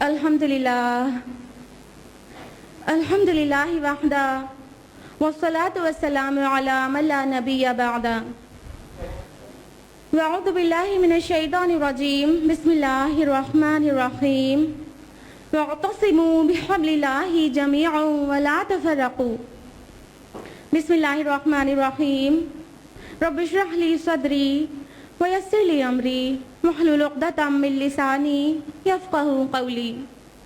الحمدللہ وحدہ والصلاة والسلام علی من لا نبی بعدہ واعوذ باللہ من الشیطان الرجیم بسم اللہ الرحمن الرحیم واعتصموا بحبل اللہ جميعا ولا تفرقوا بسم اللہ الرحمن الرحیم رب اشرح لی صدری ویسر لی امری واحلل عقدۃ من لسانی یفقہوا قولی۔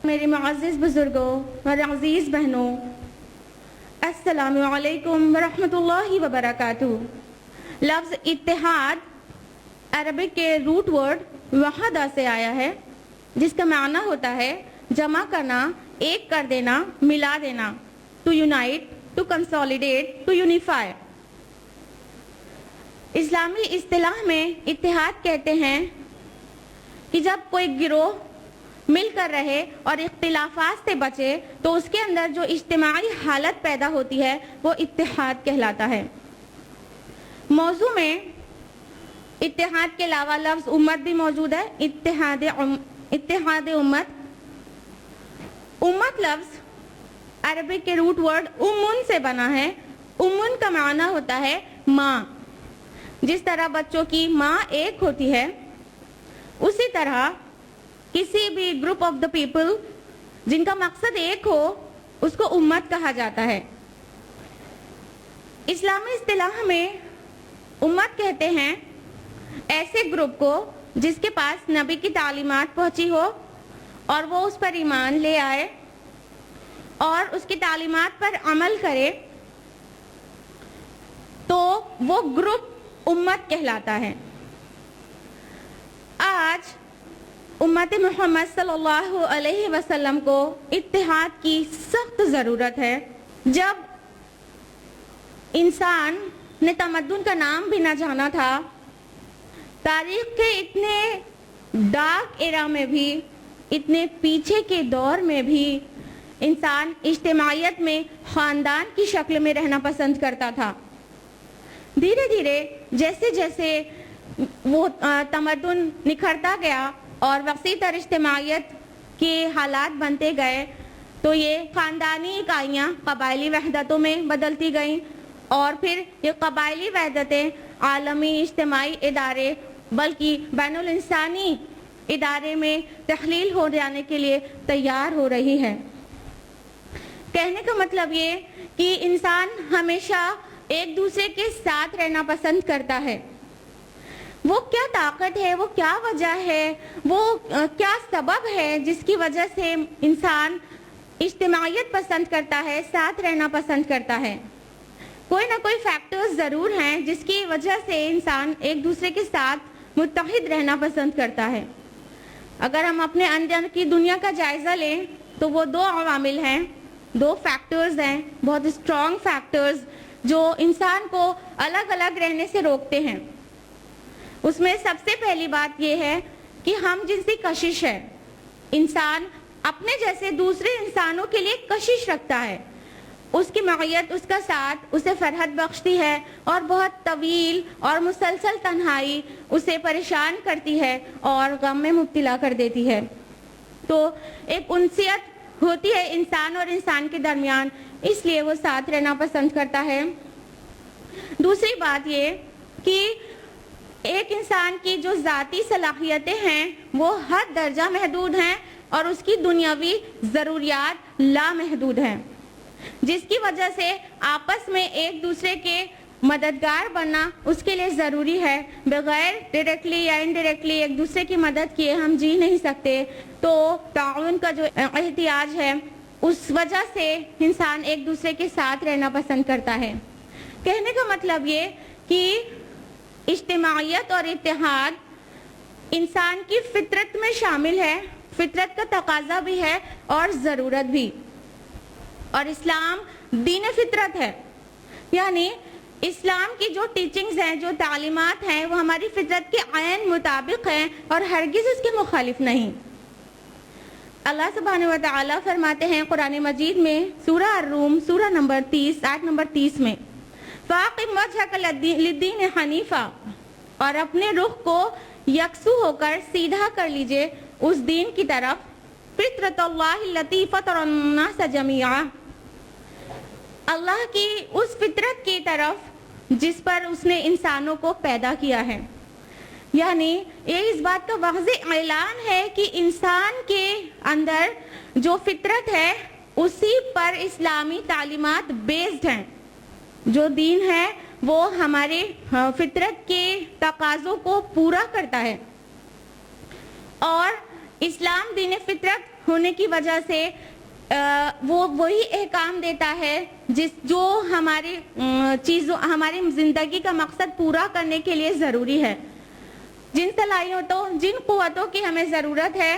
میرے معزز بزرگوں اور عزیز بہنوں، السلام علیکم ورحمۃ اللہ وبرکاتہ۔ لفظ اتحاد عربک کے روٹ ورڈ وحدہ سے آیا ہے، جس کا معنی ہوتا ہے جمع کرنا، ایک کر دینا، ملا دینا، to unite, to consolidate, to unify. اسلامی اصطلاح میں اتحاد کہتے ہیں کہ جب کوئی گروہ مل کر رہے اور اختلافات سے بچے تو اس کے اندر جو اجتماعی حالت پیدا ہوتی ہے وہ اتحاد کہلاتا ہے۔ موضوع میں اتحاد کے علاوہ لفظ امت بھی موجود ہے، اتحاد امت۔ امت لفظ عربک کے روٹ ورڈ امن سے بنا ہے۔ امن کا معنی ہوتا ہے ماں۔ جس طرح بچوں کی ماں ایک ہوتی ہے، اسی طرح کسی بھی گروپ آف دا پیپل جن کا مقصد ایک ہو اس کو امت کہا جاتا ہے۔ اسلامی اصطلاح میں امت کہتے ہیں ایسے گروپ کو جس کے پاس نبی کی تعلیمات پہنچی ہو اور وہ اس پر ایمان لے آئے اور اس کی تعلیمات پر عمل کرے تو وہ گروپ امت کہلاتا ہے۔ آج امت محمد صلی اللہ علیہ وسلم کو اتحاد کی سخت ضرورت ہے۔ جب انسان نے تمدن کا نام بھی نہ جانا تھا، تاریخ کے اتنے ڈارک ایرا میں بھی، اتنے پیچھے کے دور میں بھی انسان اجتماعیت میں خاندان کی شکل میں رہنا پسند کرتا تھا۔ دھیرے دھیرے جیسے جیسے وہ تمدن نکھرتا گیا اور وسیع تر اجتماعیت کے حالات بنتے گئے تو یہ خاندانی اکائیاں قبائلی وحدتوں میں بدلتی گئیں اور پھر یہ قبائلی وحدتیں عالمی اجتماعی ادارے بلکہ بین الانسانی ادارے میں تحلیل ہو جانے کے لیے تیار ہو رہی ہے۔ کہنے کا مطلب یہ کہ انسان ہمیشہ ایک دوسرے کے ساتھ رہنا پسند کرتا ہے۔ وہ کیا طاقت ہے، وہ کیا وجہ ہے، وہ کیا سبب ہے جس کی وجہ سے انسان اجتماعیت پسند کرتا ہے، ساتھ رہنا پسند کرتا ہے؟ کوئی نہ کوئی فیکٹرز ضرور ہیں جس کی وجہ سے انسان ایک دوسرے کے ساتھ متحد رہنا پسند کرتا ہے۔ اگر ہم اپنے اندر کی دنیا کا جائزہ لیں تو وہ دو عوامل ہیں، دو فیکٹرز ہیں، بہت اسٹرانگ فیکٹرز جو انسان کو الگ الگ رہنے سے روکتے ہیں۔ اس میں سب سے پہلی بات یہ ہے کہ ہم جنسی کشش ہے۔ انسان اپنے جیسے دوسرے انسانوں کے لیے کشش رکھتا ہے، اس کی معیت، اس کا ساتھ اسے فرحت بخشتی ہے اور بہت طویل اور مسلسل تنہائی اسے پریشان کرتی ہے اور غم میں مبتلا کر دیتی ہے۔ تو ایک انسیت ہوتی ہے انسان اور انسان کے درمیان، اس لیے وہ ساتھ رہنا پسند کرتا ہے۔ دوسری بات یہ کہ ایک انسان کی جو ذاتی صلاحیتیں ہیں وہ حد درجہ محدود ہیں اور اس کی دنیاوی ضروریات لامحدود ہیں، جس کی وجہ سے آپس میں ایک دوسرے کے مددگار بننا اس کے لیے ضروری ہے۔ بغیر ڈائریکٹلی یا انڈائریکٹلی ایک دوسرے کی مدد کیے ہم جی نہیں سکتے۔ تو تعاون کا جو احتیاج ہے اس وجہ سے انسان ایک دوسرے کے ساتھ رہنا پسند کرتا ہے۔ کہنے کا مطلب یہ کہ اجتماعیت اور اتحاد انسان کی فطرت میں شامل ہے، فطرت کا تقاضا بھی ہے اور ضرورت بھی، اور اسلام دین فطرت ہے، یعنی اسلام کی جو ٹیچنگز ہیں، جو تعلیمات ہیں وہ ہماری فطرت کے عین مطابق ہیں اور ہرگز اس کے مخالف نہیں۔ اللہ سبحانہ و تعالیٰ فرماتے ہیں قرآن مجید میں سورہ الروم سورہ نمبر 30 آیت نمبر 30 میں فَأَقِمْ وَجْهَكَ لِلدِّينِ حَنِيفًا، اور اپنے رخ کو یکسو ہو کر سیدھا کر لیجئے اس دین کی طرف فطرۃ اللہ التی فطر الناس جمیعا، اللہ کی اس فطرت کی طرف جس پر اس نے انسانوں کو پیدا کیا ہے. یعنی یہ اس بات کا واضح اعلان ہے کہ انسان کے اندر جو فطرت ہے اسی پر اسلامی تعلیمات بیسڈ ہیں. جو دین ہے وہ ہمارے فطرت کے تقاضوں کو پورا کرتا ہے، اور اسلام دین فطرت ہونے کی وجہ سے وہ وہی احکام دیتا ہے جو ہماری چیزوں ہماری زندگی کا مقصد پورا کرنے کے لیے ضروری ہے. جن صلاحیتوں جن قوتوں کی ہمیں ضرورت ہے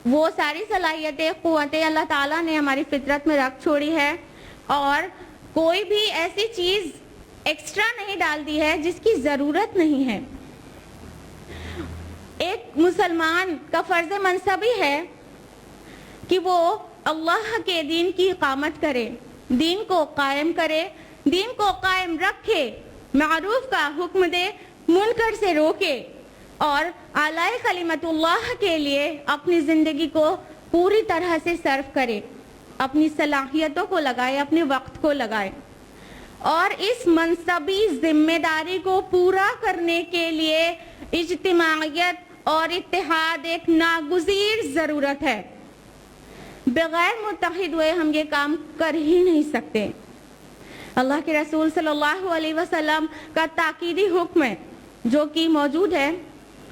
وہ ساری صلاحیتیں قوتیں اللہ تعالیٰ نے ہماری فطرت میں رکھ چھوڑی ہے، اور کوئی بھی ایسی چیز ایکسٹرا نہیں ڈال دی ہے جس کی ضرورت نہیں ہے. ایک مسلمان کا فرض منصبی ہے کہ وہ اللہ کے دین کی اقامت کرے، دین کو قائم کرے، دین کو قائم رکھے، معروف کا حکم دے، منکر سے روکے، اور اعلیٰ کلمت اللہ کے لیے اپنی زندگی کو پوری طرح سے صرف کرے، اپنی صلاحیتوں کو لگائے، اپنے وقت کو لگائے. اور اس منصبی ذمہ داری کو پورا کرنے کے لیے اجتماعیت اور اتحاد ایک ناگزیر ضرورت ہے. بغیر متحد ہوئے ہم یہ کام کر ہی نہیں سکتے. اللہ کے رسول صلی اللہ علیہ وسلم کا تاکیدی حکم ہے جو کہ موجود ہے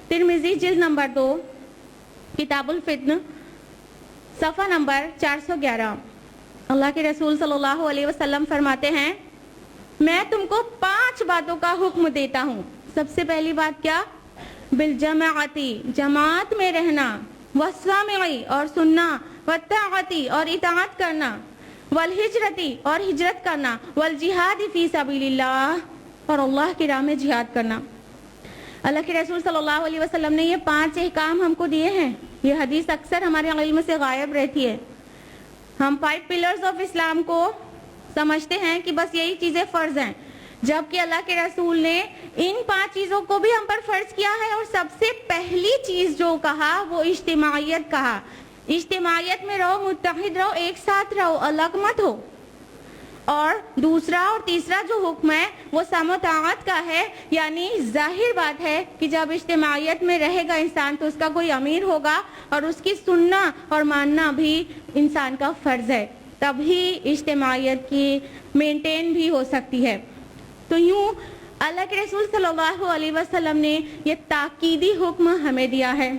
ترمذی جلد نمبر 2 کتاب الفتن صفحہ نمبر 411. اللہ کے رسول صلی اللہ علیہ وسلم فرماتے ہیں، میں تم کو 5 باتوں کا حکم دیتا ہوں. سب سے پہلی بات کیا؟ بالجماعتی، جماعت میں رہنا، والسامعی اور سننا، والطاعتی اور اطاعت کرنا، والہجرتی اور ہجرت کرنا، والجہاد فی سبیل اللہ اور اللہ کی راہ میں جہاد کرنا. اللہ کے رسول صلی اللہ علیہ وسلم نے یہ 5 احکام ہم کو دیے ہیں. یہ حدیث اکثر ہمارے علم سے غائب رہتی ہے. ہم 5 پلرز آف اسلام کو سمجھتے ہیں کہ بس یہی چیزیں فرض ہیں، جبکہ اللہ کے رسول نے ان 5 چیزوں کو بھی ہم پر فرض کیا ہے. اور سب سے پہلی چیز جو کہا وہ اجتماعیت کہا. اجتماعیت میں رہو، متحد رہو، ایک ساتھ رہو، الگ مت ہو. اور دوسرا اور تیسرا جو حکم ہے وہ سمع و طاعت کا ہے. یعنی ظاہر بات ہے کہ جب اجتماعیت میں رہے گا انسان تو اس کا کوئی امیر ہوگا، اور اس کی سننا اور ماننا بھی انسان کا فرض ہے، تبھی اجتماعیت کی مینٹین بھی ہو سکتی ہے. تو یوں اللہ کے رسول صلی اللہ علیہ وسلم نے یہ تاکیدی حکم ہمیں دیا ہے.